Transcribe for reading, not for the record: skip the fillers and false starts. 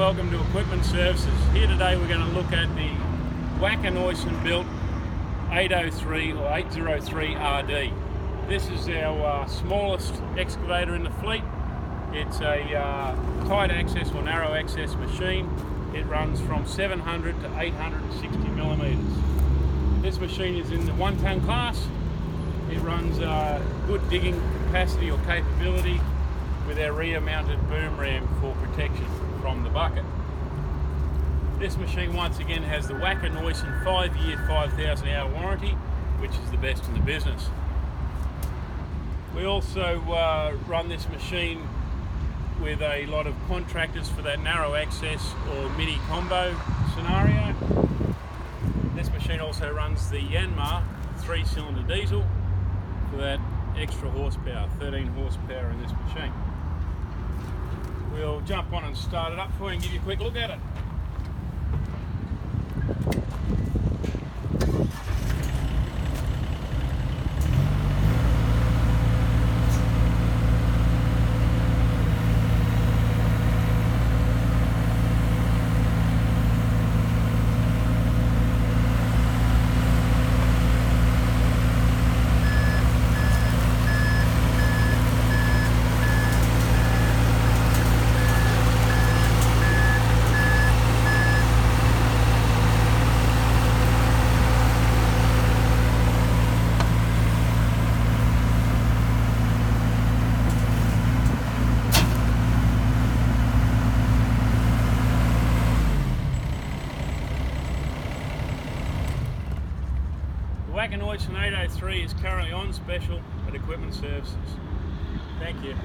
welcome to Equipment Services. Here today we're going to look at the Wacker Neuson built 803 or 803 RD. This is our smallest excavator in the fleet. It's a tight access or narrow access machine. It runs from 700 to 860 millimeters. This machine is in the 1 tonne class. It runs good digging capacity or capability with our rear mounted boom ram for protection from the bucket. This machine once again has the Wacker Neuson 5-year 5,000 hour warranty, which is the best in the business. We also run this machine with a lot of contractors for that narrow access or mini combo scenario. This machine also runs the Yanmar 3-cylinder diesel for that extra horsepower, 13 horsepower in this machine. We'll jump on and start it up for you and give you a quick look at it. The Wacker Neuson 803 is currently on special at Equipment Services. Thank you.